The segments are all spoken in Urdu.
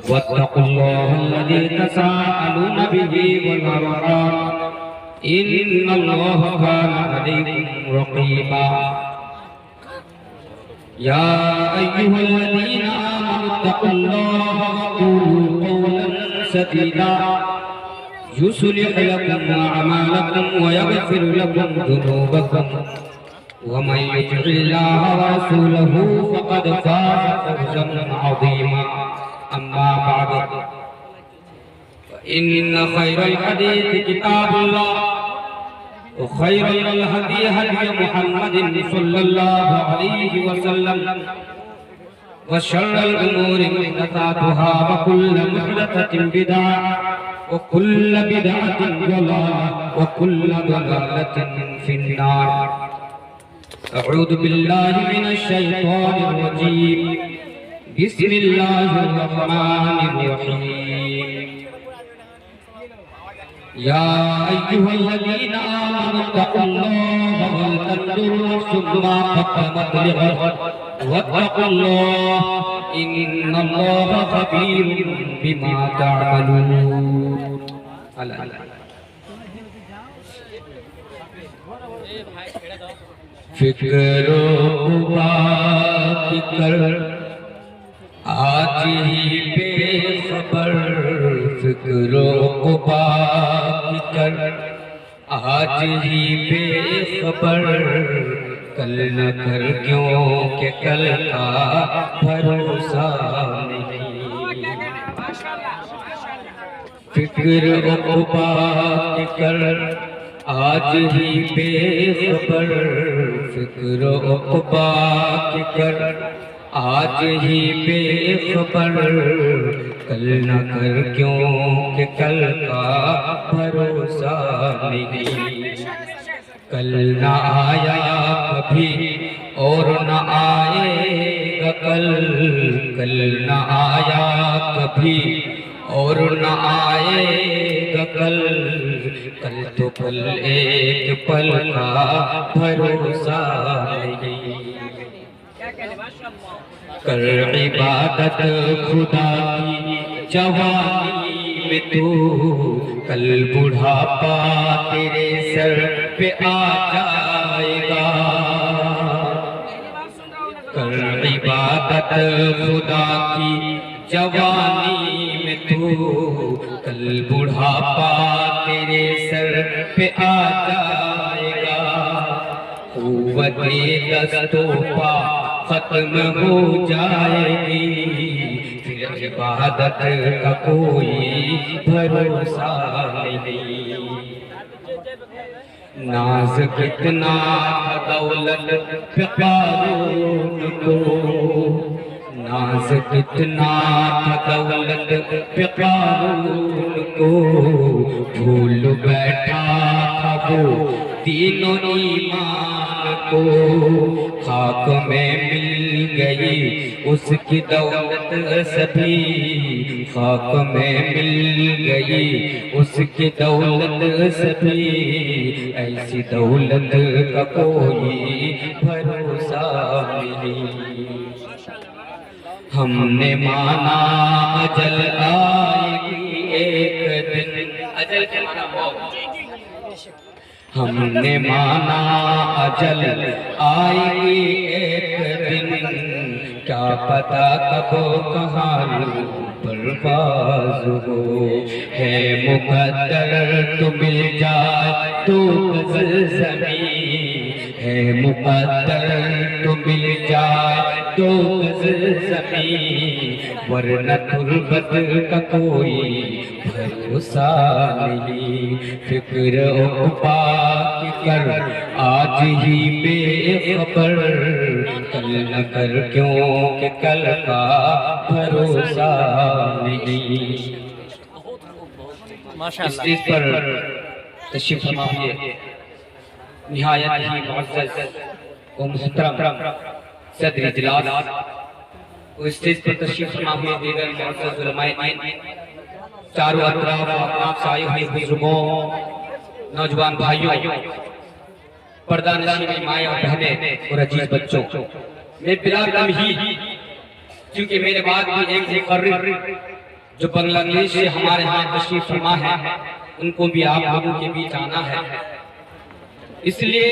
واتقوا الله الذي تساءلون به والأرحام إن الله كان عليكم رقيبا يا أيها الذين آمنوا اتقوا الله وقولوا قولا سديدا يصلح لكم أعمالكم ويغفر لكم ذنوبكم ومن يطع الله ورسوله فقد فاز فوزا عظيما أما بعد فإن خير الحديث كتاب الله وخير الهدي هدي محمد صلى الله عليه وسلم وشر الأمور محدثاتها وكل محدثة بدعة وكل بدعة ضلالة وكل ضلالة في النار. أعوذ بالله من الشيطان الرجيم. بسم الله الرحمن الرحيم. يا أيها الذين آمنوا اتقوا الله ولتنظر نفس ما قدمت لغد واتقوا الله إن الله خبير بما تعملون. فکر و بات کر آج ہی بے خبر، فکر و بات کر آج ہی بے خبر، کل نہ کر کیوں کہ کل کا بھروسہ نہیں. فکر و بات کر آج ہی بے خبر، فکر و بات کر آج ہی بے خبر، کل نہ کر کیوں کہ کل کا بھروسہ نہیں. کل نہ آیا کبھی اور نہ آئے گا کل، کل نہ آیا کبھی اور نہ آئے گا کل، کل تو کل ایک پل کا بھروسہ نہیں. کر عبادت خدا کی جوانی میں تو، کل بڑھاپا تیرے سر پہ آ جائے گا. کر عبادت خدا کی جوانی میں تو، کل بڑھاپا تیرے سر پہ آ جائے گا. قوت دست و پا ختم ہو جائے گی، پھر عبادت کا کوئی بھروسہ نہیں. ناز کتنا دولت پہ قارون کو، ناز کتنا دولت پہ قارون کو، بھول بیٹھا تھا وہ دین و ایمان کو. خاک میں مل گئی اس کی دولت سبھی، خاک میں مل گئی اس کی دولت سبھی، ایسی دولت کا کوئی بھروسہ نہیں. ہم نے مانا اجل آئے گی ایک دن، اجل کے مانا موت. ہم نے مانا اجل آئے گی ایک دن، کیا پتا کب کہاں پرواز ہو. ہے مقدر تو مل جائے تو غزل زمین، ہے مقدر تو مل جائے تو غزل زمین، ورنہ تربت کا کوئی بھروسہ نہیں. فکر عقبا کی کر آج ہی بے خبر، کل نہ کر کیوں کہ کل کا بھروسہ نہیں. اس چیز پر تشریف فرمائیے نہایت ہی معزز و محترم صدر اجلاس، اس چیز پر تشریف فرمائیے دیگر معزز علماء دین، چاروں اطراف اپناف سے آئے ہوئے بزرگوں، نوجوان بھائیوں، پردہ نشین مائیں اور بہنیں اور عزیز بچوں، میں بلا تمہید کیونکہ میرے بعد بھی ایک مقرر جو بنگلہ دیش سے ہمارے ہاں تشریف فرما ہے ان کو بھی آپ لوگوں کے بیچ آنا ہے، اس لیے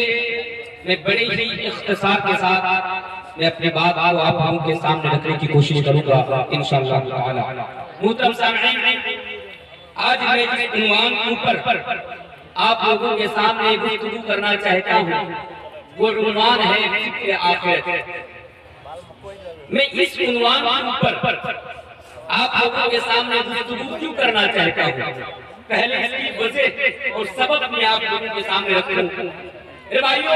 میں بڑے ہی اختصار کے ساتھ میں اپنے بات کو آپ لوگوں کے سامنے رکھنے کی کوشش کروں گا انشاءاللہ تعالی۔ محترم سامعین، آج میں جس عنوان کے اوپر آپ لوگوں کے سامنے گفتگو کرنا چاہتا ہوں وہ عنوان ہے فکر آخرت۔ میں اس عنوان کے اوپر آپ لوگوں کے سامنے گفتگو کیوں کرنا چاہتا ہوں، پہلے اس کی وجہ اور سبب میں آپ لوگوں کے سامنے رکھوں۔ میرے بھائیو،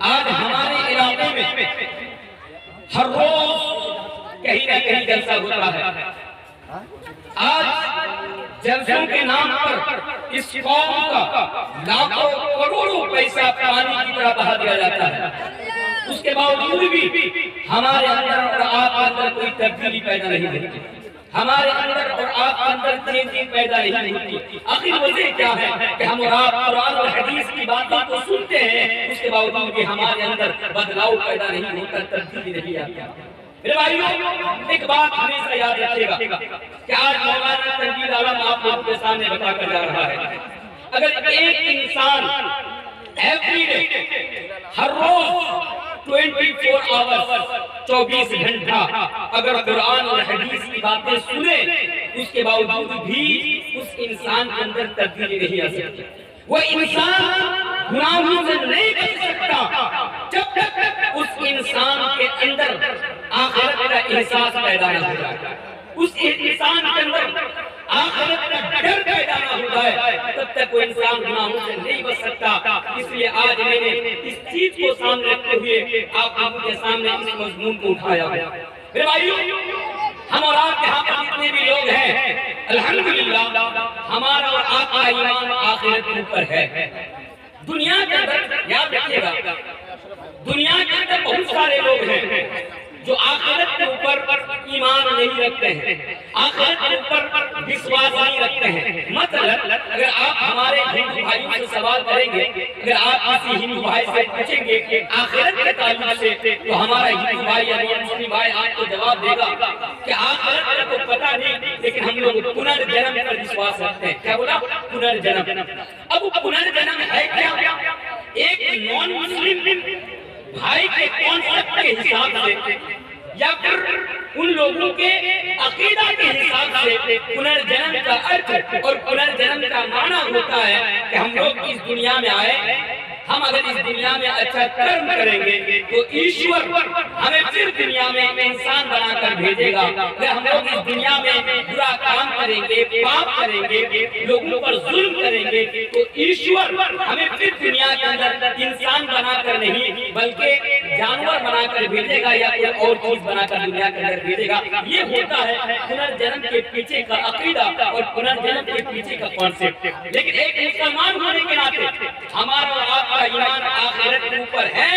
آج ہمارے علاقے میں ہر روز کہیں نہ کہیں جلسہ ہوتا ہے۔ آج جلسوں کے نام پر اس قوم کا لاکھوں کروڑوں پیسہ پانی کی طرح بہا دیا جاتا ہے، اس کے باوجود بھی ہمارے اندر اور آپ اندر کوئی تبدیلی پیدا نہیں ہوتی، ہمارے اندر اور آپ اندر چینجنگ پیدا نہیں ہوتی۔ آخر وجہ کیا ہے کہ ہم اور آپ قرآن اور حدیث کی باتوں کو سنتے ہیں، اس کے باوجود بھی ہمارے اندر بدلاؤ پیدا نہیں ہوتا، تبدیلی نہیں آتی۔ میرے بھائیو، ایک بات ہمیشہ یاد رکھیے گا کہ آج مولانا تنویر عالم آپ لوگوں کے سامنے بتا کر جا رہا ہے، اگر ایک انسان ایوری ڈے ہر روز 24 آورز 24 گھنٹہ اگر قرآن اور حدیث کی باتیں سنے، اس کے باوجود بھی اس انسان کے اندر تبدیلی نہیں آ سکتی۔ وہ انسان گناہوں سے نہیں بچ سکتا جب تک اس انسان کے اندر آخرت کا احساس پیدا نہ ہو جائے، اس انسان کے اندر آخرت کا ڈر پیدا نہ ہو جائے، تب تک وہ انسان گناہوں سے نہیں بچ سکتا۔ اس لیے آج میں نے اس چیز کو سامنے رکھتے ہوئے آپ لوگوں کے سامنے اس مضمون کو اٹھایا ہے۔ میرے بھائیو، ہم اور آپ یہاں پر جتنے بھی لوگ ہیں، الحمدللہ ہمارا اور آپ کا ایمان آخرت کے اوپر ہے۔ دنیا کے اندر یاد رکھیے گا، دنیا کے اندر بہت سارے لوگ ہیں جو آخرت کے اوپر ایمان نہیں رکھتے ہیں، آخرت کے اوپر وشواس نہیں رکھتے ہیں۔ مثلا اگر آپ ہمارے ہندو بھائیوں سے سوال کریں گے، اگر آپ کسی ہندو بھائی سے پوچھیں گے کہ آخرت کے تعلق سے، تو ہمارا ہندو بھائی یا مسلم بھائی آپ کو جواب دے گا کہ آخرت کا تو پتہ نہیں، لیکن ہم لوگ پنرجنم پر وشواس رکھتے ہیں۔ کیا بولا؟ پنرجنم۔ اب پنرجنم ہے کیا؟ ایک نان مسلم بھائی کے کانسیپٹ کے حساب سے یا پھر ان لوگوں کے عقیدہ کے حساب سے پنرجنم کا ارتھ اور پنرجنم کا معنی ہوتا ہے کہ ہم لوگ اس دنیا میں آئے، ہم اگر اس دنیا میں اچھا کرم کریں گے تو ایشور ہمیں پھر دنیا میں انسان بنا کر بھیجے گا۔ اگر ہم لوگ اس دنیا میں برا کام کریں گے، پاپ کریں گے، لوگوں پر ظلم کریں گے، تو ایشور ہمیں پھر دنیا کے اندر انسان بنا کر نہیں بلکہ جانور بنا کر بھیجے گا یا کوئی اور چیز بنا کر دنیا کے اندر بھیجے گا۔ یہ ہوتا ہے پنرجنم کے پیچھے کا عقیدہ اور پنرجنم کے پیچھے کا کانسیپٹ۔ لیکن ایک مسلمان ہونے کے ناطے ہمارا اور آپ کا ایمان آخرت کے اوپر ہے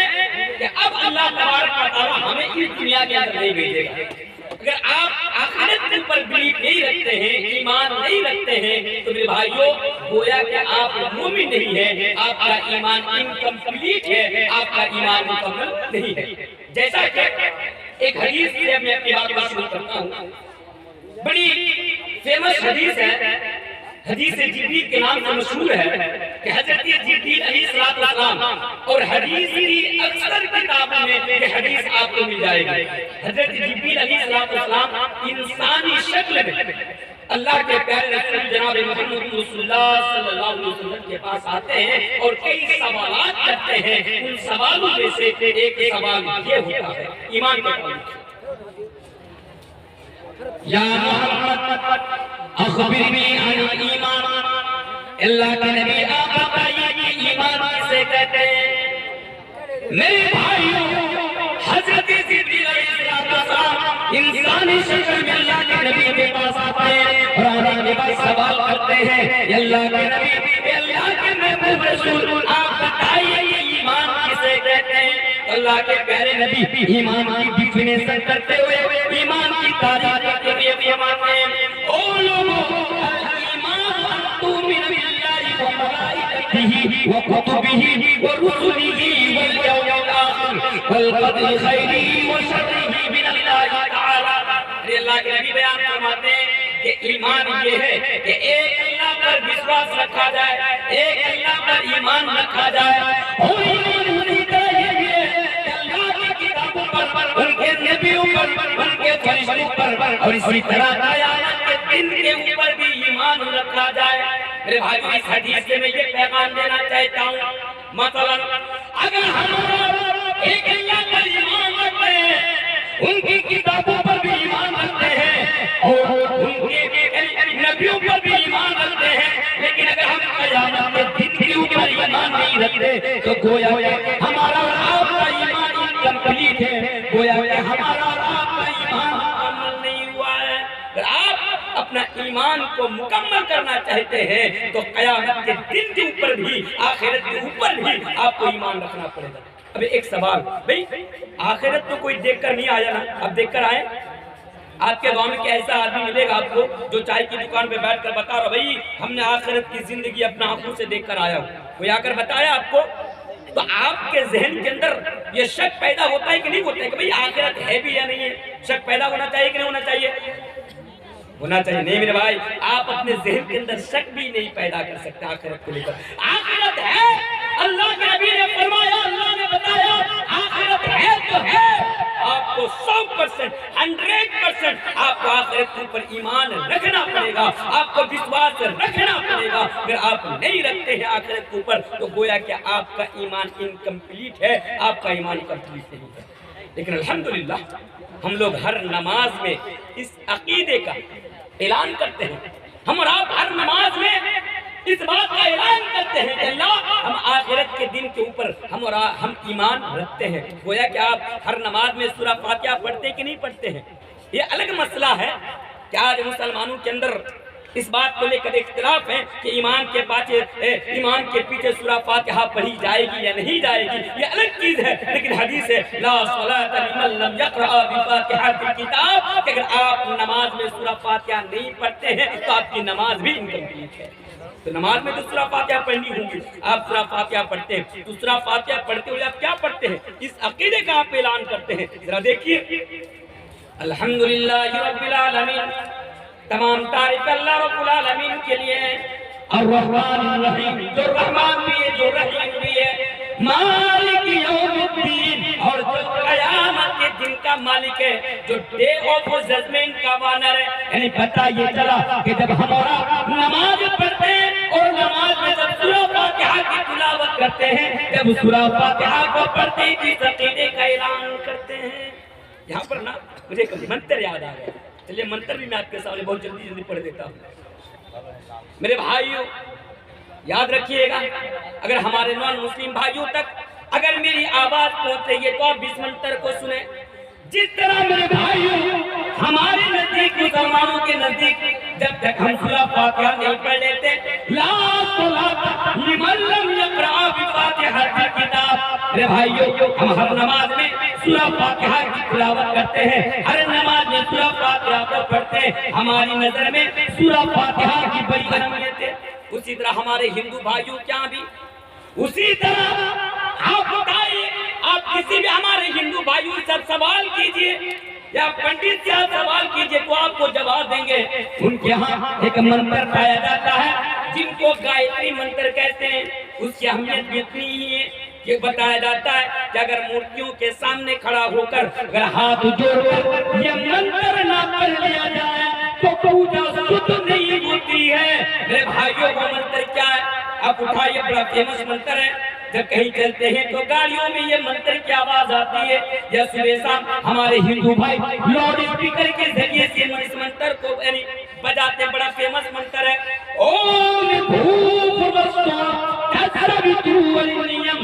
کہ اب اللہ تبارک و تعالی ہمیں اس دنیا کے اندر نہیں بھیجے گا۔ اگر آپ آخرت کے اوپر بلیف نہیں رکھتے ہیں، ایمان نہیں رکھتے ہیں، تو میرے بھائیو گویا کہ آپ مومن نہیں ہیں، آپ کا ایمان انکمپلیٹ ہے، آپ کا ایمان مکمل نہیں ہے۔ جیسا کہ ایک حدیث سے میں اپنی بات کو شروع کرتا ہوں، بڑی فیمس حدیث ہے، حدیث جبریل کے نام سے مشہور ہے کہ حضرت جبریل علیہ السلام، اور حدیث کی اکثر کتابوں میں یہ حدیث آپ کو مل جائے گی۔ حضرت جبریل علیہ السلام انسانی شکل میں اللہ کے پیارے رسول جناب محمد رسول اللہ صلی اللہ علیہ وسلم کے پاس آتے ہیں اور کئی سوالات کرتے ہیں۔ ان سوالوں میں سے ایک سوال یہ ہوتا ہے ایمان کے تعلق سے، یا محمد اخبرنی عن ایمان، اللہ کے نبی آپ بتائیے کہ ایمان کسے کہتے ہیں؟ میرے بھائیو، حضرت جبریل علیہ السلام انسانی شکل میں اللہ کے نبی کے پاس آتے ہیں اور آنے کے سوال کرتے ہیں، اللہ کے نبی، اللہ کے محبوب رسول آپ بتائیے یہ ایمان کسے کہتے ہیں؟ اللہ کے پیارے نبی ایمان کی ڈیفینیشن کرتے ہوئے، ایمان کی تعریف کرتے ہوئے فرماتے ہیں، او لوگوں، الایمان ان تؤمن باللہ وملائکتہ وکتبہ ورسلہ والیوم الآخر والقدر خیرہ وشرہ من اللہ تعالی اللہ کے نبی بیان فرماتے ہیں کہ ایمان یہ ہے کہ ایک اللہ پر وشواس رکھا جائے، ایک اللہ پر ایمان رکھا جائے، اور ایمان اسی طرح یہ بھی ہے کہ اللہ کی کتابوں پر، ان کے نبیوں پر، ان کے فرشتوں پر، اور اسی طرح قیامت کے دن کے اوپر بھی ایمان رکھا جائے۔ میرے بھائی اس حدیث سے میں یہ پیغام دینا چاہتا ہوں، مثلا اگر ہم ایک اللہ پر ایمان رکھتے ہیں، ان کی کتابوں پر بھی ایمان رکھتے ہیں اور ان کے نبیوں پر بھی ایمان رکھتے ہیں، لیکن اگر ہم قیامت کے دن کے اوپر ایمان نہیں رکھتے تو گویا ہمارا اور آپ کا ایمان انکمپلیٹ ہے، گویا ہمارا اور آپ کا ایمان مکمل نہیں ہوا ہے۔ اگر آپ اپنا ایمان کو مکمل کرنا چاہتے ہیں تو قیامت کے دن کے اوپر بھی، آخرت کے اوپر بھی آپ کو ایمان رکھنا پڑے گا۔ اب ایک سوال، بھئی آخرت تو کوئی دیکھ کر نہیں آیا نا، اب دیکھ کر آئے؟ آپ کے گاؤں میں کیا ایسا آدمی ملے گا آپ کو جو چائے کی دکان پہ بیٹھ کر بتا رہا بھئی ہم نے آخرت کی زندگی اپنا آنکھوں سے دیکھ کر آیا ہوں؟ کوئی آ کر بتایا آپ کو؟ تو آپ کے ذہن کے اندر یہ شک پیدا ہوتا ہے کہ نہیں ہوتا ہے کہ بھئی آخرت ہے بھی یا نہیں ہے؟ شک پیدا ہونا چاہیے کہ نہیں ہونا چاہیے؟ ہونا چاہیے۔ نہیں میرے بھائی، آپ اپنے ذہن کے اندر شک بھی نہیں پیدا کر سکتے آخرت کو لے کر۔ آخرت ہے، اللہ کے نبی نے فرمایا، اللہ نے بتایا آخرت ہے تو ہے۔ آپ کو 100%، 100% آپ کو آخرت کے اوپر ایمان رکھنا پڑے گا، آپ کو وشواس رکھنا پڑے گا۔ اگر آپ نہیں رکھتے ہیں آخرت کے اوپر تو گویا کہ آپ کا ایمان انکمپلیٹ ہے، آپ کا ایمان کمپلیٹ نہیں ہے۔ لیکن الحمدللہ ہم لوگ ہر نماز میں اس عقیدے کا اعلان کرتے ہیں، ہم اور آپ ہر نماز میں اس بات کا اعلان کرتے ہیں کہ اللہ ہم آخرت کے دن کے اوپر ہم ایمان رکھتے ہیں۔ گویا کہ آپ ہر نماز میں سورہ فاتحہ پڑھتے کہ نہیں پڑھتے ہیں؟ یہ الگ مسئلہ ہے کہ آج مسلمانوں کے اندر اس بات کو لے کر اختلاف ہے کہ ایمان کے پیچھے سورہ فاتحہ پڑھی جائے گی یا نہیں جائے گی، یہ الگ چیز ہے۔ لیکن حدیث ہے لا صلاۃ لمن لم یقرأ بفاتحۃ الکتاب، کہ اگر آپ نماز میں سورہ فاتحہ نہیں پڑھتے ہیں تو آپ کی نماز بھی انکمپلیٹ ہے۔ تو نماز میں تو سورہ فاتحہ پڑھنی ہوگی، آپ سورہ فاتحہ پڑھتے ہیں تو سورہ فاتحہ پڑھتے ہوئے آپ کیا پڑھتے ہیں؟ اس عقیدے کا آپ اعلان کرتے ہیں۔ ذرا دیکھیے، الحمدللہ رب العالمین، تمام تعریف اللہ رب العالمین کے لیے، الرحمن الرحیم، جو رحمان بھی ہے جو رحیم بھی ہے، مالک یوم الدین، اور جو قیامت کے دن کا مالک ہے، جو ڈے آف ججمنٹ کا وانر ہے۔ یعنی پتہ یہ چلا کہ جب ہم اور آپ نماز پڑھتے ہیں اور نماز میں جب سورہ فاتحہ کی تلاوت کرتے ہیں، جب سورہ فاتحہ کو پڑھتے ہیں اس عقیدے کا اعلان کرتے ہیں۔ یہاں پر نا مجھے ایک منتر یاد آ گیا، چلیے منتر بھی میں آپ کے سامنے بہت جلدی پڑھ دیتا ہوں۔ میرے بھائیوں یاد رکھیے گا، اگر ہمارے نان مسلم بھائیوں تک اگر میری آواز پہنچ رہی ہے تو آپ اس منتر کو سنیں۔ جس طرح میرے بھائیوں ہمارے نزدیک، مسلمانوں کے نزدیک، جب تک ہم سورہ فاتحہ نہیں پڑھ لیتے، لا صلاۃ لمن لم یقرأ بفاتحۃ الکتاب، میرے بھائیوں ہم ہر نماز میں سورہ فاتحہ کی تلاوت کرتے ہیں، ہر نماز میں سورہ فاتحہ کو پڑھتے ہیں، ہماری نظر میں سورہ فاتحہ کی بڑی اہمیت ہے۔ اسی طرح ہمارے ہندو بھائیوں کیا بھی اسی طرح آپ بتائیے، آپ کسی بھی ہمارے ہندو بھائیوں سے سوال کیجئے یا پنڈت سے سوال کیجئے تو آپ کو جواب دیں گے۔ ان کے ہاں ایک منتر پایا جاتا ہے جن کو گایتری منتر کہتے ہیں، اس کی اہمیت اتنی ہی ہے کہ بتایا جاتا ہے کہ اگر مورتیوں کے سامنے کھڑا ہو کر اگر ہاتھ جوڑ کر یہ منتر نہ پڑھ لیا جائے تو پوجا شدھ نہیں ہوتی ہے۔ میرے بھائیوں وہ منتر کیا ہے؟ آپ اٹھائیے، بڑا فیمس منتر ہے، جب کہیں چلتے ہیں تو گاڑیوں میں یہ منتر کی آواز آتی ہے، یا صبح شام ہمارے ہندو بھائی لاؤڈ اسپیکر کے ذریعے سے اس منتر کو بجاتے ہیں، بڑا فیمس منتر ہے۔ اوم بھوربھوسواہ تتسویتروورینیم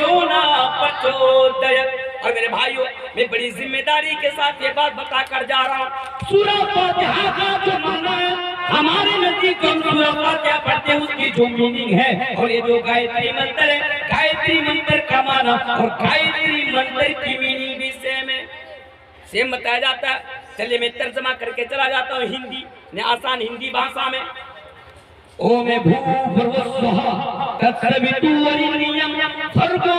یو نہ پرچودیات۔ اور میرے بھائیوں میں بڑی ذمہ داری کے ساتھ یہ بات بتا کر جا رہا ہوں، سورہ فاتحہ کا جو معنی ہے ہمارے نزدیک ہم سورہ فاتحہ پڑھتے ہیں اس کی جو میننگ ہے، اور یہ جو گایتری منتر ہے، گایتری منتر کا معنی اور گایتری منتر کی میننگ بھی سیم بتایا جاتا ہے۔ چلیے میں ترجمہ کر کے چلا جاتا ہوں ہندی نے، آسان ہندی بھاشا میں۔ اوم بھوربھوسواہ تتسویتروورینیم بھرگو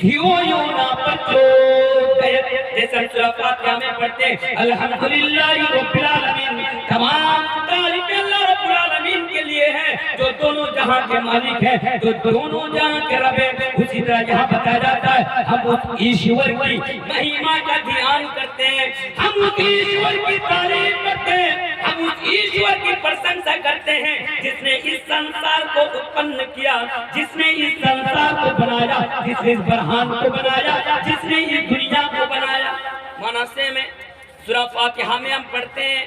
دھیو یو نہ پرچودیات۔ سورہ فاتحہ میں پڑھتے ہیں الحمدللہ رب العالمین، تمام تعریف اللہ رب العالمین کے لیے ہے جو دونوں جہاں کے مالک ہیں، جو دونوں جہاں کے رب ہیں۔ اسی طرح یہاں بتایا جاتا ہے ہم اس ایشور کی مہیما کا دھیان کرتے ہیں، ہم اس ایشور کی تعریف کرتے ہیں، ہم اس ایشور کی پرشنسا کرتے ہیں جس نے اس سنسار کو اتپن کیا، جس نے اس سنسار کو بنایا، جس نے اس برہان کو بنایا، جس نے اس دنیا کو بنایا۔ مناسے میں سورہ فاتحہ میں ہم پڑھتے ہیں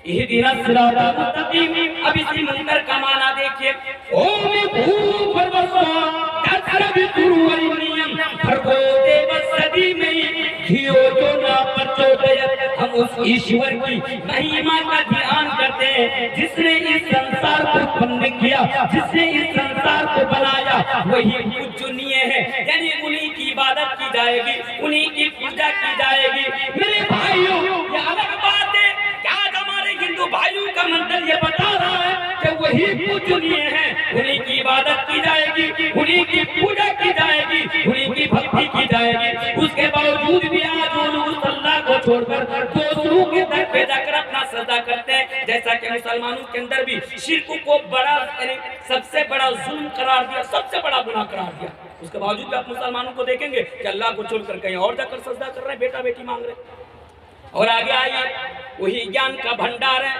اہدنا الصراط المستقیم۔ اب اسی منکر کا معنی دیکھیے، اوم بھو پروسا تسرب تروینیم بھرگو دیو صدی میں دھیو جو نا پرچودیت۔ ہم اس ایشور کی مہیما کا دھیان کرتے ہیں جس نے اس سنسار کو اتپن کیا، جس نے اس سنسار کو بنایا، وہی پوجنیے ہے، یعنی انہی کی عبادت کی جائے گی، انہی کی پوجا کی جائے گی۔ میرے بھائیوں یہ الگ بات ہے کہ آج ہمارے ہندو بھائیوں کا مندر یہ بتا رہا ہے کہ وہی پوجنیے ہیں، انہی کی عبادت کی جائے گی، انہی کی پوجا کی جائے گی، انہی کی بھکتی کی جائے گی۔ اس کے باوجود بھی آج وہ لوگ اس اللہ کو چھوڑ کر دوسروں کے در پہ جا کر اپنا سجدہ کرتے ہیں، جیسا کہ مسلمانوں کے اندر بھی شرک کو بڑا یعنی سب سے بڑا ظلم قرار دیا، سب سے بڑا گناہ قرار دیا۔ اس کے باوجود بھی آپ مسلمانوں کو دیکھیں گے کہ اللہ کو چھوڑ کر کہیں اور جا کر سجدہ کر رہے ہیں، بیٹا بیٹی مانگ رہے ہیں۔ اور آگے آئیے وہی گیان کا بھنڈار ہے،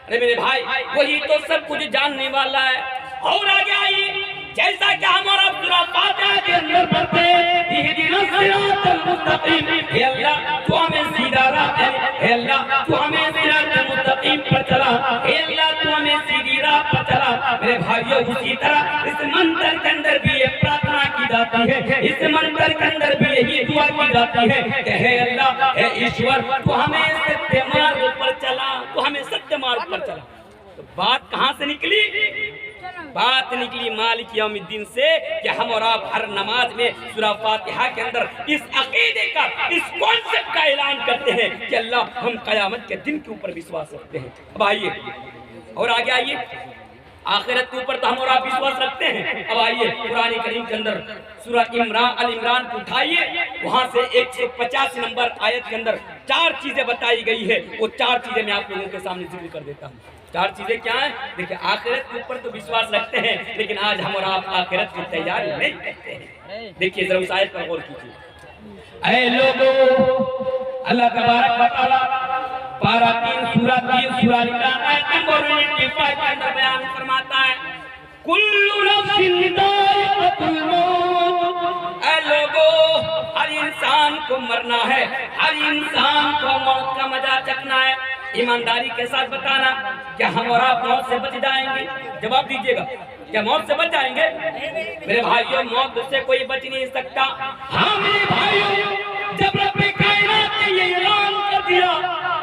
ارے میرے بھائی وہی تو سب کچھ جاننے والا ہے۔ اور آگے آئیے جیسا کہ ہمارا سورہ فاتحہ کے اندر پڑھتے ہیں اہدنا الصراط المستقیم، اے اللہ تو ہمیں سیدھا راہ ہے، اے اللہ تو ہمیں صراط المستقیم پر چلا، اے اللہ تو ہمیں سیدھی راہ پر چلا۔ میرے بھائیو اسی طرح اس منتر کے اندر بھی یہ پرارتھنا کی جاتی ہے، اس منتر کے اندر بھی یہی دعا کی جاتی ہے کہ اے اللہ اے ایشور تو ہمیں ستیہ مارگ پر چلا، تو ہمیں ستیہ مارگ پر چلا۔ تو بات کہاں سے نکلی؟ بات نکلی مالک یوم الدین سے کہ ہم اور آپ ہر نماز میں سورہ فاتحہ کے اندر اس عقیدے کا، اس کانسیپٹ کا اعلان کرتے ہیں کہ اللہ ہم قیامت کے دن کے اوپر وشواس رکھتے ہیں۔ اب آئیے اور آگے آئیے آخرت کے اوپر تو ہم اور آپ وشواس رکھتے ہیں۔ اب آئیے قرآن کریم کے اندر سورہ عمران کو اٹھائیے، وہاں سے 150 نمبر آیت کے اندر 4 چیزیں بتائی گئی ہے، وہ 4 چیزیں میں آپ لوگوں کے سامنے ذکر کر دیتا ہوں۔ 4 چیزیں کیا ہیں؟ دیکھیں آخرت کے اوپر تو وشواس رکھتے ہیں لیکن آج ہم اور آپ آخرت کی تیاری نہیں کرتے ہیں۔ دیکھیے ذرا اس آیت پر غور کیجیے۔ اے لوگوں اللہ تبارک و تعالی پارہ 3 سورہ 3 سورہ عمران آیت نمبر 85 کے اندر بیان فرماتا ہے کل نفس ذائقۃ الموت۔ اے لوگوں ہر انسان کو مرنا ہے، ہر انسان کو موت کا مزہ چکھنا ہے۔ ایمانداری کے ساتھ بتانا کیا ہم اور آپ موت سے بچ جائیں گے؟ جواب دیجئے گا، کیا موت سے بچ جائیں گے؟ میرے بھائیوں موت سے کوئی بچ نہیں سکتا۔ ہاں میرے بھائیوں جب رب کائنات نے یہ اعلان کر دیا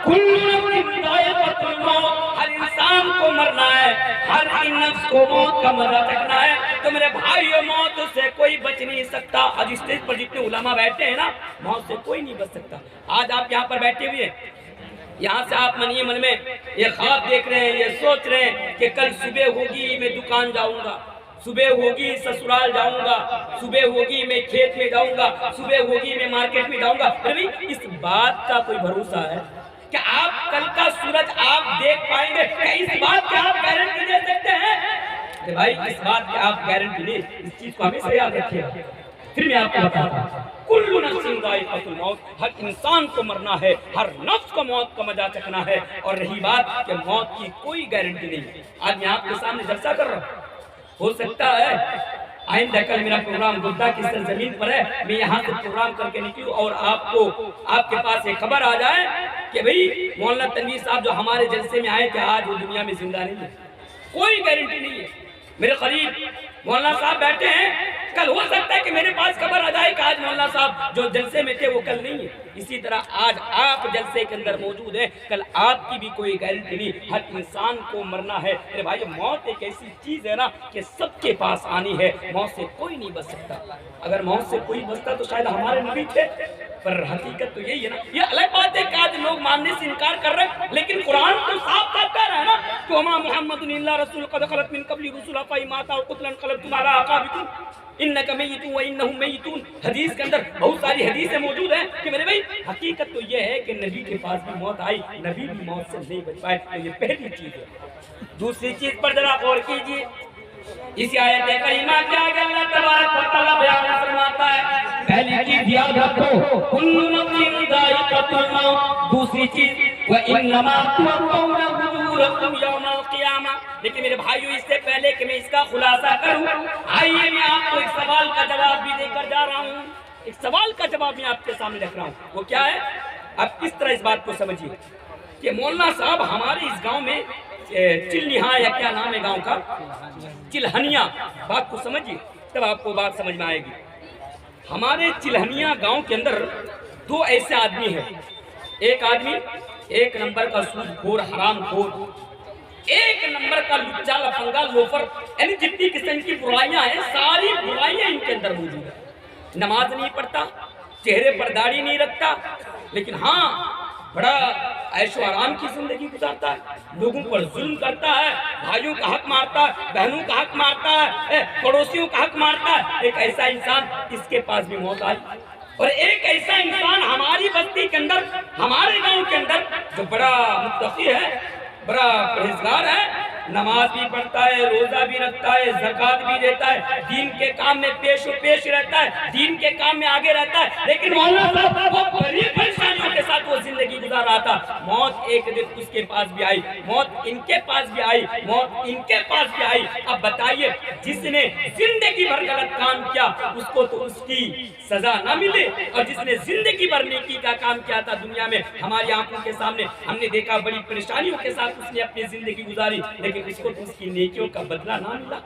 کل نفس ذائقۃ الموت، ہر انسان کو مرنا ہے، ہر نفس کو موت کا مزہ چکھنا ہے، تو میرے بھائیوں موت سے کوئی بچ نہیں سکتا۔ آج اسٹیج پر جتنے علماء بیٹھے ہیں نا موت سے کوئی نہیں بچ سکتا۔ آج آپ یہاں پر بیٹھے ہوئے ہیں، یہاں سے آپ من میں یہ خواب دیکھ رہے ہیں، یہ سوچ رہے ہیں کہ کل صبح ہوگی میں دکان جاؤں گا، صبح ہوگی سسرال جاؤں گا، صبح ہوگی میں کھیت میں جاؤں گا، صبح ہوگی میں مارکیٹ میں جاؤں گا۔ اس بات کا کوئی بھروسہ ہے کہ آپ کل کا سورج آپ دیکھ پائیں گے؟ کہ اس بات کی آپ گارنٹی دے سکتے ہیں؟ کہ بھائی اس بات کی آپ گارنٹی نہیں، اس چیز کو ہمیشہ یاد رکھیے گا۔ پھر میں آپ کو بتاتا ہوں کل نفس ذائقۃ الموت، ہر انسان کو مرنا ہے، ہر نفس کو موت کا مزہ چکھنا ہے۔ اور رہی بات کہ موت کی کوئی گارنٹی نہیں۔ آج میں آپ کے سامنے جلسہ کر رہا ہوں، ہو سکتا ہے آئندہ کل میرا پروگرام گڈا کی سرزمین پر ہے، میں یہاں سے پروگرام کر کے نکلوں اور آپ کے پاس ایک خبر آ جائے کہ بھئی مولانا تنویر صاحب جو ہمارے جلسے میں آئے تھے آج وہ دنیا میں زندہ نہیں ہے۔ کوئی گارنٹی نہیں ہے۔ میرے قریب مولانا صاحب بیٹھے ہیں، کل ہو سکتا ہے کہ میرے پاس خبر آ جائے کہ آج مولانا صاحب جو جلسے میں تھے وہ کل نہیں ہے۔ اسی طرح آج آپ جلسے کے اندر موجود ہیں، کل آپ کی بھی کوئی گارنٹی نہیں۔ ہر انسان کو مرنا ہے۔ میرے بھائی موت ایک ایسی چیز ہے نا کہ سب کے پاس آنی ہے، موت سے کوئی نہیں بچ سکتا۔ اگر موت سے کوئی بچتا تو شاید ہمارے نبی تھے، پر حقیقت تو یہی ہے نا۔ یہ الگ بات ہے کہ آج لوگ ماننے سے انکار کر رہے ہیں، لیکن قرآن تو صاف صاف کہہ رہا ہے نا کہ وما محمد الا رسول قد خلت من قبل رسل افإن مات أو قتل انقلبتم على أعقابكم إنك ميت وإنهم ميتون۔ حدیث کے اندر بہت ساری حدیثیں موجود ہیں کہ میرے بھائی حقیقت تو یہ ہے کہ نبی کے پاس بھی موت آئی، نبی بھی موت سے نہیں بچ پائے، تو یہ پہلی چیز ہے۔ دوسری چیز پر ذرا غور کیجیے، اسی آیت کریمہ کے آگے اللہ تبارک و تعالیٰ بیان فرماتا ہے، پہلی چیز یاد رکھو کل نفس ذائقۃ الموت، دوسری چیز وَإِنَّمَا تُوَفَّوْنَ أُجُورَكُمْ يَوْمَ الْقِيَامَةِ۔ لیکن میرے بھائیو، اس سے پہلے کہ میں اس کا خلاصہ کروں، آئیے میں آپ کو ایک سوال کا جواب بھی دے کر جا رہا ہوں۔ ایک سوال کا جواب میں آپ کے سامنے رکھ رہا ہوں، وہ کیا ہے؟ آپ کس طرح اس بات کو سمجھیے کہ مولانا صاحب ہمارے اس گاؤں میں چلنیہا یا کیا نام ہے گاؤں کا، چلہنیا، بات کو سمجھیے تب آپ کو بات سمجھ میں آئے گی۔ ہمارے چلہنیا گاؤں کے اندر دو ایسے آدمی ہیں، ایک آدمی ایک نمبر کا سود خور، حرام خور، ایک نمبر کا لچا لفنگا لوفر، یعنی جتنی قسم کی برائیاں ہیں ساری برائیاں ان کے اندر موجود ہیں۔ نماز نہیں پڑھتا، چہرے پر داڑھی نہیں رکھتا، لیکن ہاں بڑا عیش و آرام کی زندگی گزارتا ہے، لوگوں پر ظلم کرتا ہے، بھائیوں کا حق مارتا ہے، بہنوں کا حق مارتا ہے، پڑوسیوں کا حق مارتا ہے۔ ایک ایسا انسان، اس کے پاس بھی موت آئی، اور ایک ایسا انسان ہماری بستی کے اندر، ہمارے گاؤں کے اندر، جو بڑا متقی ہے، بڑا پرہیزگار ہے، نماز بھی پڑھتا ہے، روزہ بھی رکھتا ہے، زکوٰۃ بھی دیتا ہے، دین کے کام میں پیش و پیش رہتا ہے، دین کے کام میں آگے رہتا ہے، لیکن مولانا صاحب وہ بڑی پریشانیوں کے ساتھ وہ زندگی گزار رہا تھا۔ موت ایک دن اس کے پاس بھی آئی، موت ان کے پاس بھی آئی، موت ان کے پاس بھی آئی۔ اب بتائیے، جس نے زندگی بھر غلط کام کیا اس کو تو اس کی سزا نہ ملے، اور جس نے زندگی بھر نیکی کا کام کیا تھا دنیا میں، ہماری آنکھوں کے سامنے ہم نے دیکھا بڑی پریشانیوں کے ساتھ اس نے اپنی زندگی گزاری، لیکن اس کو تو اس کی نیکیوں کا بدلہ نہ ملا۔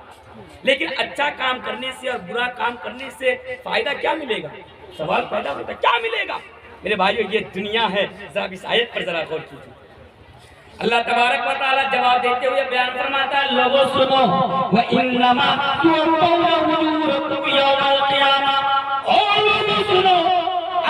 لیکن اچھا کام کرنے سے اور برا کام کرنے سے فائدہ کیا ملے گا؟ سوال پیدا ہوتا ہے، کیا ملے گا؟ میرے بھائیو، یہ دنیا ہے، ذرا اس آیت پر ذرا غور کیجیے۔ اللہ تبارک و تعالیٰ جواب دیتے ہوئے بیان فرماتا ہے، لوگوں سنو وَإِنَّمَا تُوَفَّوْنَ أُجُورَكُمْ يَوْمَ الْقِيَامَةِ، اور لوگوں سنو،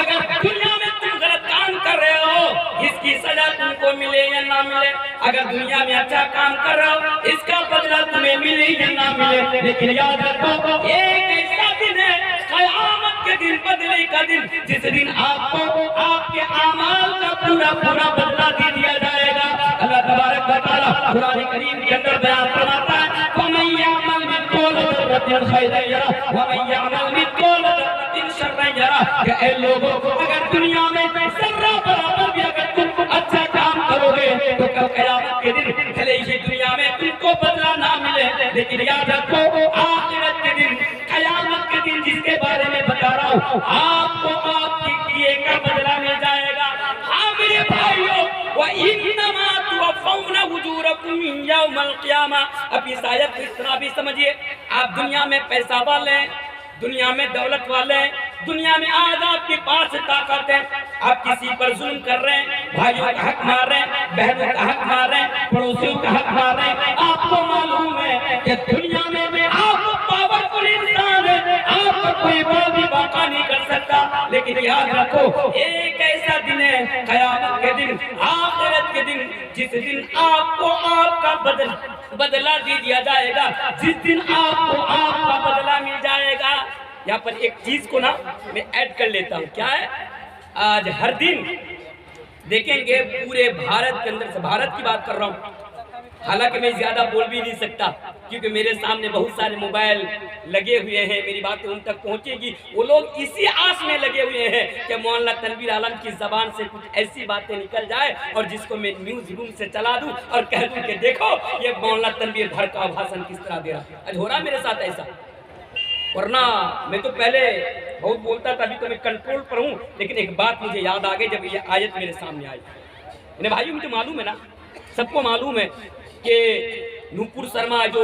اگر دنیا میں تم غلط کام کر رہے ہو اس کی سزا تم کو ملے یا نہ ملے، اگر دنیا میں اچھا کام کر رہے ہو اس کا بدلہ تمہیں ملے یا نہ ملے، لیکن یاد رکھو ایک ایسا دن ہے، قیامت کے دن، بدلے کا دن، جس دن آپ کو آپ کے اعمال کا پورا پورا بدلہ دے دیا جائے گا۔ اللہ تبارک و تعالیٰ قرآن کریم کے اندر بیان فرماتا ہے، وَمَن يَعْمَلْ مِثْقَالَ ذَرَّةٍ خَيْرًا يَرَهُ وَمَن يَعْمَلْ مِثْقَالَ ذَرَّةٍ شَرًّا يَرَهُ، کہ اے لوگوں، اگر دنیا میں ذرہ برابر بھی اگر تم اچھا کام کرو گے تو کل قیامت کے دن بھلے ہی دنیا میں تم کو بدلہ نہ ملے، لیکن یاد رکھو آخرت کے دن، قیامت کے دن جس کے بارے میں بتا رہا ہوں، آپ کو آپ کی کیے کا بدلہ مل جائے گا۔ ہاں میرے بھائیو، وَإِنَّمَا تُوَفَّوْنَ أُجُورَكُمْ يَوْمَ الْقِيَامَةِ۔ اب اس آیت کو اس طرح بھی سمجھیے، آپ دنیا میں پیسہ والے ہیں، دنیا میں دولت والے ہیں، دنیا میں آج آپ کے پاس طاقت ہے، آپ کسی پر ظلم کر رہے ہیں، بھائیوں کا حق مار رہے ہیں، بہنوں کا حق مار رہے ہیں، پڑوسیوں کا حق مار رہے ہیں، آپ کو معلوم ہے کہ دنیا میں آپ پاورفل انسان ہیں، آپ کو کوئی بھی واقع نہیں کر سکتا، لیکن یاد رکھو ایک ایسا دن ہے، قیامت کے دن، آخرت کے دن، جس دن آپ کو آپ کا بدلہ دے دیا جائے گا، جس دن آپ کو آپ کا بدلہ مل جائے گا۔ یہاں پر ایک چیز کو نا میں ایڈ کر لیتا ہوں، کیا ہے؟ آج ہر دن دیکھیں گے پورے بھارت کے اندر سے، بھارت کی بات کر رہا ہوں، حالانکہ میں زیادہ بول بھی نہیں سکتا کیونکہ میرے سامنے بہت سارے موبائل لگے ہوئے ہیں، میری باتیں ان تک پہنچے گی، وہ لوگ اسی آس میں لگے ہوئے ہیں کہ مولانا تنویر عالم کی زبان سے کچھ ایسی باتیں نکل جائے اور جس کو میں نیوز روم سے چلا دوں اور کہہ دوں کہ دیکھو یہ مولانا تنویر گھر کا بھاشن کس طرح دے رہا۔ آج ہو رہا میرے ساتھ ایسا، ورنہ میں تو پہلے بہت بولتا تھا، ابھی تو میں کنٹرول پر ہوں، لیکن ایک بات مجھے یاد آ گئی جب یہ آیت میرے سامنے آئی۔ میرے بھائیوں، مجھے معلوم ہے نا، سب کو معلوم ہے کہ نوپور شرما جو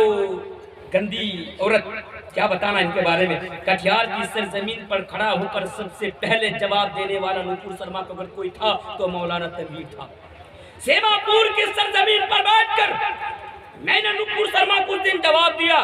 گندی عورت، کیا بتانا ان کے بارے میں، کٹیہار کی سرزمین پر کھڑا ہو کر سب سے پہلے جواب دینے والا نوپور شرما کو اگر کوئی تھا تو مولانا تنویر تھا۔ سیما پور کی سرزمین پر بیٹھ کر میں نے نوپور شرما کو دن جواب دیا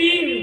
3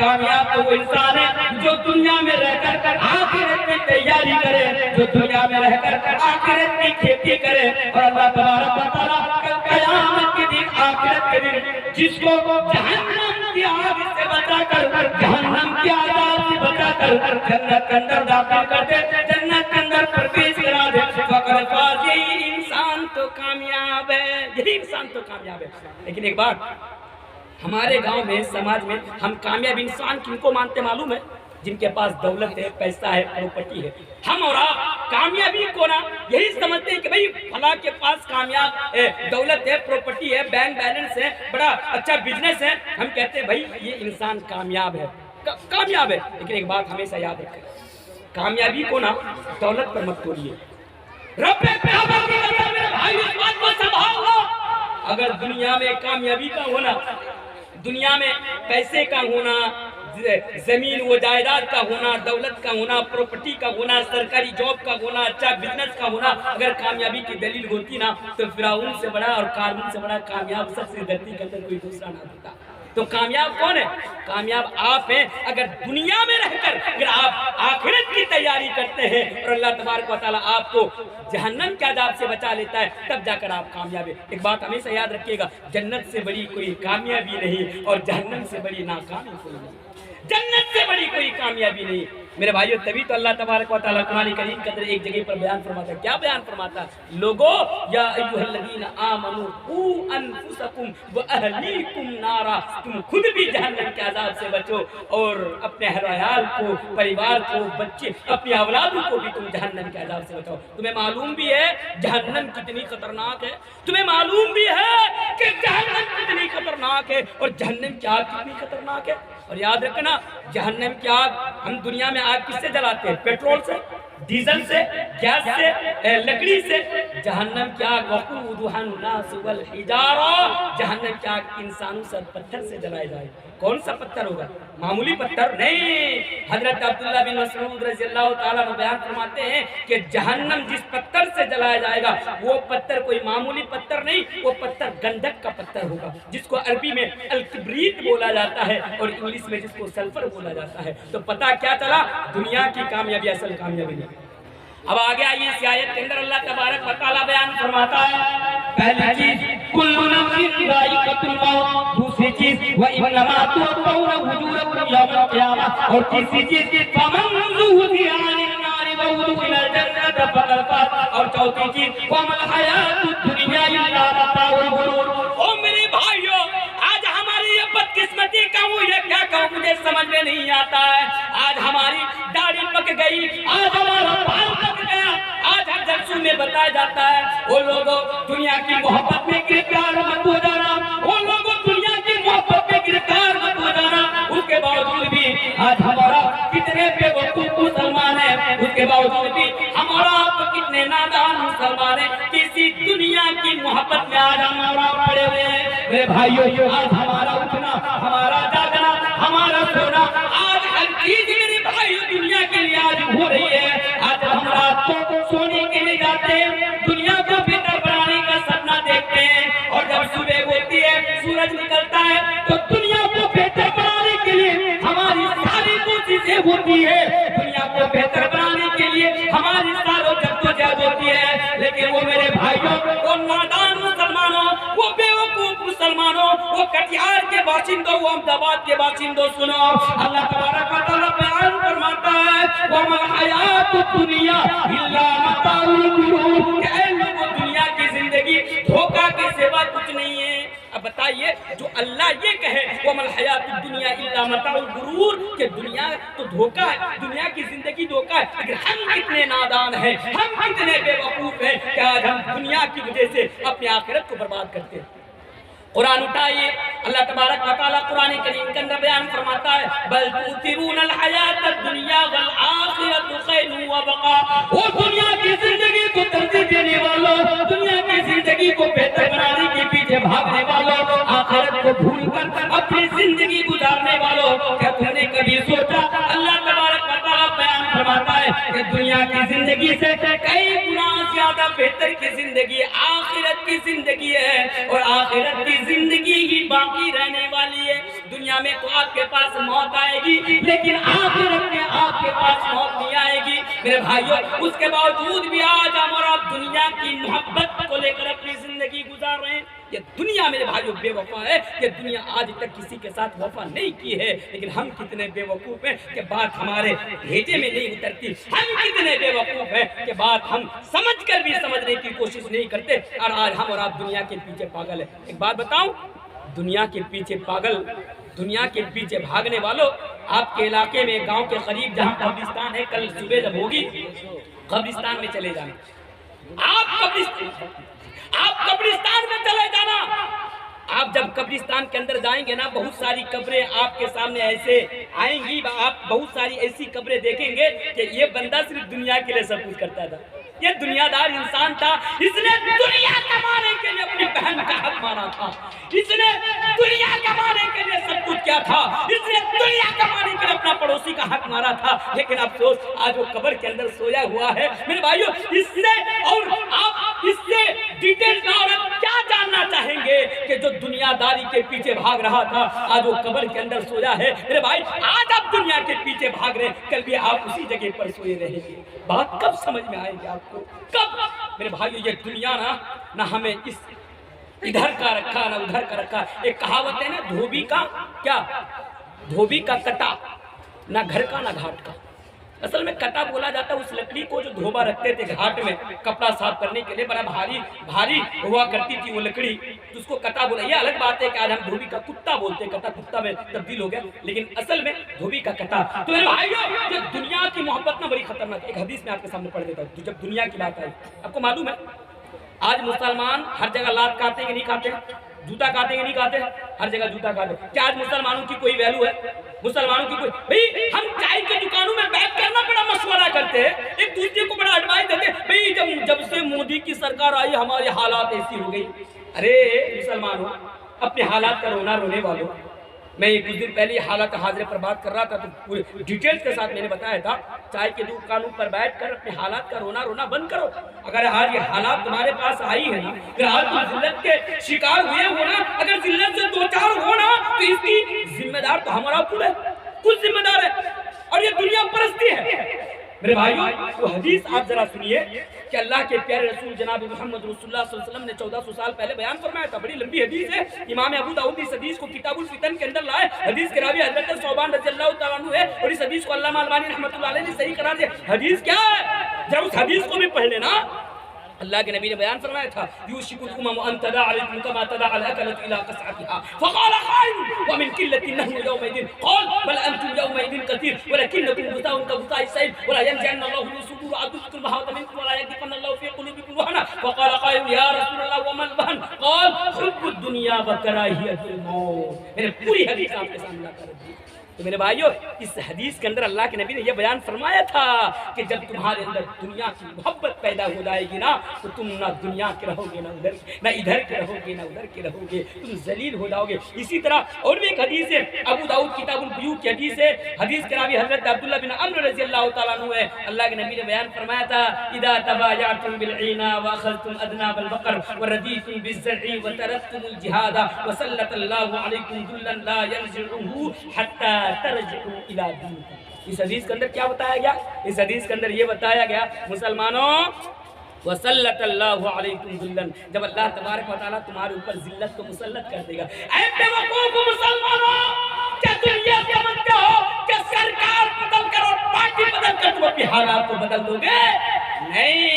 کامیاب تو وہ انسان ہے جو دنیا میں رہ کر آخرت کی تیاری کرے، جو دنیا میں رہ کر آخرت کی کھیتی کرے، اور اللہ تبارک و تعالیٰ کل قیامت کے دن، آخرت کے دن جس کو جہنم کی آگ سے بچا کر، جہنم کی عذاب سے بچا کر جنت کے اندر داخل کر دے، جنت کے اندر پرویش کرا دے، فقط فاز، یہی انسان تو کامیاب ہے، یہی انسان تو کامیاب ہے۔ لیکن ایک بات، ہمارے گاؤں میں، سماج میں ہم کامیاب انسان کن کو مانتے معلوم ہے؟ جن کے پاس دولت ہے، پیسہ ہے، پراپرٹی ہے۔ ہم اور آپ کامیابی کو نا یہی سمجھتے ہیں کہ بھئی فلاں کے پاس کامیاب دولت ہے، پراپرٹی ہے، بینک بیلنس ہے، بڑا اچھا بزنس ہے، ہم کہتے ہیں بھئی یہ انسان کامیاب ہے، کامیاب ہے۔ لیکن ایک بات ہمیشہ یاد رکھیں، کامیابی کو نا دولت پر مت توڑیے۔ رب کعبہ کی قسم میرے بھائی، اس بات کو سنبھال لو، اگر دنیا میں کامیابی کا ہونا، دنیا میں پیسے کا ہونا، زمین و جائیداد کا ہونا، دولت کا ہونا، پراپرٹی کا ہونا، سرکاری جاب کا ہونا، اچھا بزنس کا ہونا، اگر کامیابی کی دلیل ہوتی نا تو فرعون سے بڑا اور قارون سے بڑا کامیاب سب سے دھرتی کے اندر کوئی دوسرا نہ ہوتا۔ تو کامیاب کون ہے؟ کامیاب آپ ہیں اگر دنیا میں رہ کر اگر آپ آخرت کی تیاری کرتے ہیں اور اللہ تبارک و تعالیٰ آپ کو جہنم کے عذاب سے بچا لیتا ہے، تب جا کر آپ کامیاب ہیں۔ ایک بات ہمیشہ یاد رکھیے گا، جنت سے بڑی کوئی کامیابی نہیں اور جہنم سے بڑی ناکامی کوئی نہیں، جنت سے بڑی کوئی کامیابی نہیں میرے بھائیو۔ تبھی تو اللہ تبارک و تعالیٰ قرآن کریم کے اندر ایک جگہ پر بیان فرماتا ہے، کیا بیان فرماتا ہے؟ لوگو یا ایھا الذین آمنوا قوا انفسکم واہلیکم نارا، تم خود بھی جہنم کے عذاب سے بچو اور اپنے اہل و عیال کو، پریوار کو، بچے، اپنی اولادوں کو بھی تم جہنم کے عذاب سے بچاؤ۔ تمہیں معلوم بھی ہے جہنم کتنی خطرناک ہے، تمہیں معلوم بھی ہے کہ جہنم کتنی خطرناک ہے اور جہنم کی آگ کتنی خطرناک ہے۔ اور یاد رکھنا، جہنم کی آگ ہم دنیا میں آگ کس سے جلاتے ہیں؟ پیٹرول سے، ڈیزل سے، گیس سے، لکڑی سے۔ جہنم کی آگ وقودها الناس والحجارہ، جہنم کی آگ انسانوں سے پتھر سے جلائے جائے۔ کون سا پتھر ہوگا؟ معمولی پتھر نہیں۔ حضرت عبداللہ بن مسعود رضی اللہ تعالیٰ عنہ بیان فرماتے ہیں کہ جہنم جس پتھر سے جلایا جائے گا وہ پتھر کوئی معمولی پتھر نہیں، وہ پتھر گندھک کا پتھر ہوگا، جس کو عربی میں الکبریت بولا جاتا ہے اور انگلش میں جس کو سلفر بولا جاتا ہے۔ تو پتہ کیا چلا؟ دنیا کی کامیابی اصل کامیابی نہیں۔ اب آگے آئیے، اس آیت کے اندر اللہ تبارک و تعالیٰ بیان فرماتا ہے، پہلی چیز کل نفس ذائقۃ الموت، دوسری چیز وانما توفون اجورکم یوم القیامہ، اور تیسری چیز فمن زحزح عن النار وادخل الجنۃ فقد فاز، اور چوتھی چیز وما الحیاۃ الدنیا الا متاع الغرور۔ او میرے بھائیو، آج ہماری یہ بدقسمتی کہوں یہ کیا کہوں مجھے سمجھ میں نہیں آتا ہے۔ آج ہماری داڑھی پک گئی، آج ہمارا بال پک گیا، آج ہر جلسوں میں بتایا جاتا ہے وہ لوگوں دنیا کی محبت میں گرفتار مت ہو جانا، وہ لوگوں دنیا کی محبت میں گرفتار مت ہو جانا۔ اس کے باوجود بھی آج ہمارا کتنے بے وقوف مسلمان ہیں، اس کے باوجود بھی ہمارا آپ کتنے نادان مسلمان ہیں، کسی دنیا کی محبت میں آج ہمارا پڑے ہوئے ہیں۔ میرے بھائیو، آج ہمارا اٹھنا، ہمارا جاگنا، ہمارا سونا، آج ہر چیز میرے بھائیو دنیا کے لیے آج ہو رہی ہے۔ آج ہم رات کو سونے کے لیے جاتے ہیں، دنیا کو بہتر بنانے کا سپنا دیکھتے ہیں، اور جب صبح ہوتی ہے سورج نکلتا ہے تو دنیا کو بہتر بنانے کے لیے ہماری ساری کوششیں ہوتی ہے، دنیا کو بہتر بنانے کے لیے ہماری ساروں جدوجہد ہوتی ہے۔ لیکن وہ میرے بھائیوں، وہ نادان مسلمانوں، وہ بے وقوف مسلمانوں، وہ کٹیہار کے باشندوں، وہ احمد آباد کے باشندوں، سنو اللہ تبارک و تعالیٰ بیان فرماتا ہے وما الحیاۃ الدنیا الا متاع الغرور، کہ اے لوگوں دنیا کی زندگی دھوکہ کے سوا کچھ نہیں ہے۔ اب بتائیے، جو اللہ یہ کہے وما الحیاۃ الدنیا الا متاع الغرور، کہ دنیا تو دھوکہ ہے، دنیا کی زندگی دھوکہ ہے، لیکن ہم کتنے نادان ہیں، ہم کتنے بے وقوف ہیں کہ آج ہم دنیا کی وجہ سے اپنی آخرت کو برباد کرتے ہیں۔ قرآن اٹھائیے، اللہ تبارک و تعالیٰ قرآن کریم کے اندر بیان فرماتا ہے بل تؤثرون الحیاۃ الدنیا والآخرۃ خیر وابقیٰ، وہ دنیا کی زندگی کو ترجیح دینے والوں، دنیا کی زندگی کو بہتر بنانے کے پیچھے بھاگنے والوں، آخرت کو بھول کر اپنی زندگی گزارنے والوں، کیا تم نے کبھی سوچا؟ اللہ تبارک و تعالیٰ بیان فرماتا ہے کہ دنیا کی زندگی سے کئی گنا زیادہ بہتر کی زندگی آخرت کی زندگی ہے، اور آخرت کی زندگی ہی باقی رہنے والی ہے. دنیا میں تو آپ کے پاس موت آئے گی لیکن آخرت میں آپ کے پاس موت نہیں آئے گی میرے بھائیوں. اس کے باوجود بھی آج ہم اور آپ دنیا کی محبت کو لے کر اپنی زندگی گزار رہے ہیں. یہ دنیا میرے بھائیوں بے وفا ہے. یہ دنیا آج تک کسی کے ساتھ وفا نہیں کی ہے. لیکن ہم کتنے بے وقوف ہیں کہ بات ہمارے بھیجے میں نہیں اترتی. ہم کتنے بے وقوف ہیں کہ بات ہم سمجھ کر بھی سمجھنے کی کوشش نہیں کرتے. اور آج ہم اور آپ دنیا کے پیچھے پاگل ہیں. ایک بات بتاؤں, دنیا کے پیچھے پاگل, دنیا کے پیچھے بھاگنے والوں, آپ کے علاقے میں گاؤں کے قریب جہاں قبرستان ہے, کل صبح جب ہوگی قبرستان میں چلے جانا. آپ قبرستان میں چلے جانا. آپ جب قبرستان کے اندر جائیں گے نا, بہت ساری قبریں آپ کے سامنے ایسے آئیں گی. آپ بہت ساری ایسی قبریں دیکھیں گے کہ یہ بندہ صرف دنیا کے لیے سب کچھ کرتا تھا. یہ دنیا دار انسان تھا. اس نے دنیا کمانے کے لیے اپنی بہن کا حق مارا تھا. اس نے دنیا کمانے کے لیے سب کچھ کیا تھا. اس نے دنیا کمانے کے لیے اپنا پڑوسی کا حق مارا تھا. لیکن افسوس آج وہ قبر کے اندر سویا ہوا ہے. میرے بھائیوں, اس سے اور آپ اس سے ڈیٹیل میں اور کیا جاننا چاہیں گے کہ جو دنیا داری کے پیچھے بھاگ رہا تھا آج وہ قبر کے اندر سویا ہے. میرے بھائی, آج آپ دنیا کے پیچھے بھاگ رہے ہیں, کل بھی آپ اسی جگہ پر سوئے رہیں گے. بات کب سمجھ میں آئے گی آپ کو, کب؟ میرے بھائیو, یہ دنیا نہ ہمیں اس ادھر کا رکھا نہ ادھر کا رکھا. ایک کہاوت ہے نا, دھوبی کا کیا, دھوبی کا کٹا, نہ گھر کا نہ گھاٹ کا. اصل میں کٹا بولا جاتا ہے اس لکڑی کو جو دھوبا رکھتے تھے گھاٹ میں کپڑا صاف کرنے کے لیے. بڑا بھاری ہوا کرتی تھی وہ لکڑی, تو اس کو کٹا بولا. یہ الگ بات ہے کہ آج ہم دھوبی کا کتا بولتے ہیں, کٹا کتا میں تبدیل ہو گیا, لیکن اصل میں دھوبی کا کٹا. تو میرے بھائیو, یہ دنیا کی محبت نہ بڑی خطرناک. ایک حدیث میں آپ کے سامنے پڑھ دیتا ہوں. جب دنیا کی بات آئی, آپ کو معلوم ہے آج مسلمان ہر جگہ لات کھاتے ہیں کہ نہیں کھاتے, جوتا کھاتے ہیں کہ نہیں کھاتے, ہر جگہ جوتا کھاتے ہیں. کیا آج مسلمانوں کی کوئی ویلو ہے, مسلمانوں کی کوئی؟ بھئی ہم چائے کی دکانوں میں بیٹھ کر نہ بڑا مشورہ کرتے ہیں, ایک دوسرے کو بڑا ایڈوائز دیتے ہیں. بھئی جب سے مودی کی سرکار آئی ہمارے حالات ایسی ہو گئی. ارے مسلمانوں, اپنے حالات کا رونا رونے والوں, میں کچھ دن پہلے حالات حاضرے پر بات کر رہا تھا تو پورے ڈیٹیلز کے ساتھ میں نے بتایا تھا, چائے کے دکانوں پر بیٹھ کر اپنے حالات کا رونا بند کرو. اگر آج یہ حالات تمہارے پاس آئی ہے نا, اگر آج تم ذلت کے شکار ہوئے ہو نا, اگر ذلت سے دو چار ہو نا, تو اس کی ذمہ دار تو ہمارا پورا ہے, کچھ ذمہ دار ہے. اور یہ دنیا پرستی ہے. میرے بھائیوں, وہ حدیث آپ ذرا سنیے کہ اللہ کے پیارے رسول جناب محمد رسول اللہ صلی اللہ علیہ وسلم نے 1400 سال پہلے بیان فرمایا تھا. بڑی لمبی حدیث ہے. امام ابو داؤد اس حدیث کو کتاب الفتن کے اندر لائے. حدیث کے راوی حضرت ثوبان رضی اللہ تعالیٰ عنہ ہے, اور اس حدیث کو علامہ البانی رحمۃ اللہ علیہ نے صحیح قرار دیا. حدیث کیا ہے, جب اس حدیث کو بھی پڑھ لینا, اللہ کے نبی نے بیان فرمایا تھا, یوشک الامم ان تداع علیکم کما تداع الاکلۃ الى قصعتها, فقال قائل ومن قلة نحن يومئذ قال بل انتم يومئذ كثير ولكنكم غثاء كغثاء السيل ولا ينزعن الله من صدور عدوكم المحبة منكم ولا يقذفن الله في قلوبكم الوهن. فقال قائل يا رسول الله وما الوهن قال حب الدنيا وكراهية الموت. میں نے پوری حدیث آپ کے سامنے کر دی. تو میرے بھائیو, اس حدیث کے اندر اللہ کے نبی نے یہ بیان فرمایا تھا کہ جب تمہارے اندر دنیا کی محبت پیدا ہو جائے گی نا, تو تم نہ دنیا کے رہو گے, نہ ادھر کے رہو گے, نہ ادھر کے رہو گے, تم ذلیل ہو جاؤ گے. اسی طرح اور بھی ایک حدیث ہے, ابو داؤد کتاب البیوع کی حدیث ہے. حدیث کے راوی حضرت عبداللہ بن عمرو رضی اللہ تعالیٰ عنہ ہے. اللہ کے نبی نے بیان فرمایا تھا, اذا تبايعتم بالعينا واخذتم اذناب البقر ورديتم بالزرع وتركتم الجهاد وسلط الله عليكم ذلا لا ينزعه حتى ترجعوا الى دينكم. اس حدیث کے اندر کیا بتایا گیا, اس حدیث کے اندر یہ بتایا گیا, مسلمانوں وسلط اللہ علیکم ذلن, جب اللہ تبارک و تعالیٰ تمہارے اوپر ذلت کو مسلط کر دے گا. اے بے وقوف مسلمانوں, کیا تم یہ سمجھتے ہو کہ سرکار بدل کر اور پارٹی بدل کر تم اپنے حالات کو بدل دو گے؟ نہیں,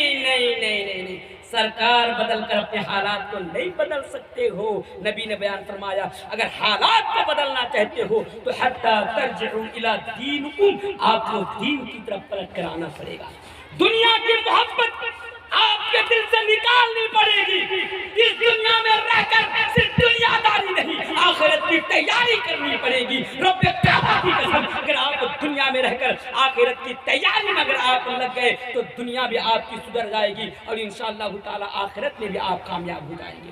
سرکار بدل کر اپنے حالات کو نہیں بدل سکتے ہو. نبی نے بیان فرمایا, اگر حالات کو بدلنا چاہتے ہو تو حتی ترجعوا الی دینکم, آپ کو دین کی طرف پلٹ کر آنا پڑے گا. دنیا کی محبت آپ کے دل سے نکالنی پڑے گی. اس دنیا میں رہ کر صرف دنیا داری نہیں, آخرت کی تیاری کرنی پڑے گی. رب کعبہ کی قسم, اگر آپ دنیا میں رہ کر آخرت کی تیاری میں اگر آپ لگ گئے تو دنیا بھی آپ کی سدھر جائے گی, اور انشاءاللہ تعالی آخرت میں بھی آپ کامیاب ہو جائیں گے.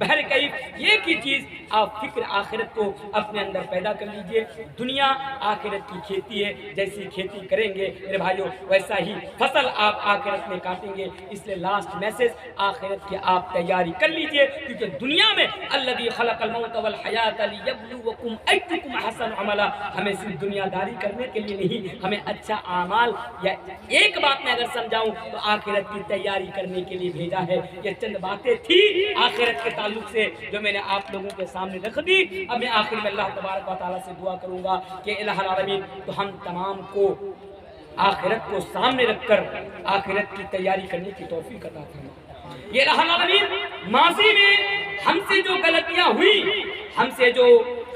بہر کیف ایک ہی چیز آپ فکر آخرت کو اپنے اندر پیدا کر لیجئے. دنیا آخرت کی کھیتی ہے، جیسی کھیتی کریں گے میرے بھائیوں ویسا ہی فصل آپ آخرت میں کاٹیں گے. اس لیے لاسٹ میسج آخرت کی آپ تیاری کر لیجئے، کیونکہ دنیا میں الذی خلق الموت والحیات لیبلوکم ایکم احسن عملا، ہمیں صرف دنیا داری کرنے کے لیے نہیں، ہمیں اچھا اعمال، یا ایک بات میں اگر سمجھاؤں تو آخرت کی تیاری کرنے کے لیے بھیجا ہے. یہ چند باتیں تھی آخرت کے تعلق سے جو میں نے آپ لوگوں کے سامنے رکھ دی. اب میں آخر میں اللہ تبارک و تعالیٰ سے دعا کروں گا کہ الہ العالمین تو ہم تمام کو آخرت کو سامنے رکھ کر آخرت کی تیاری کرنے کی توفیق عطا فرما. یہ الہ العالمین ماضی میں ہم سے جو غلطیاں ہوئی، ہم سے جو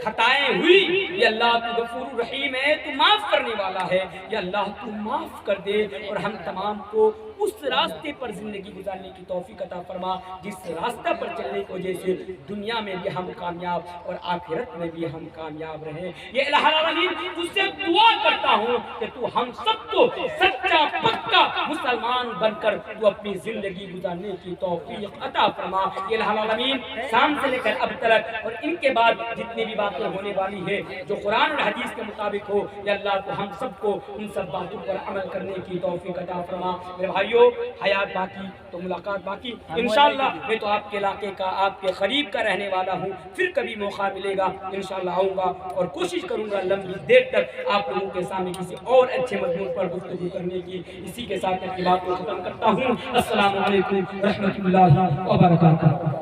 خطائیں ہوئی، یہ اللہ تو غفور رحیم ہے، تو معاف کرنے والا ہے. یا اللہ تو معاف کر دے اور ہم تمام کو اس راستے پر زندگی گزارنے کی توفیق عطا فرما جس راستہ پر چلنے کی وجہ سے دنیا میں بھی ہم کامیاب اور آخرت میں بھی ہم کامیاب رہیں. یہ الہ العالمین تجھ سے دعا کرتا ہوں کہ تو ہم سب کو سچا پکا مسلمان بن کر تو اپنی زندگی گزارنے کی توفیق عطا فرما. یہ الہ العالمین شام سے لے کر اب تک اور ان کے بعد جتنی بھی باتیں ہونے والی ہے جو قرآن اور حدیث کے مطابق ہو، یا اللہ تو ہم سب کو ان سب باتوں پر عمل کرنے کی توفیق عطا فرما. میرے بھائیو حیات باقی تو ملاقات باقی. انشاءاللہ میں تو آپ کے علاقے کا، آپ کے قریب کا رہنے والا ہوں. پھر کبھی موقع ملے گا انشاءاللہ آؤں گا اور کوشش کروں گا لمبی دیر تک آپ لوگوں کے سامنے کسی اور اچھے مضمون پر گفتگو کرنے کی. اسی کے ساتھ اپنی بات کو ختم کرتا ہوں. السلام علیکم ورحمۃ اللہ وبرکاتہ.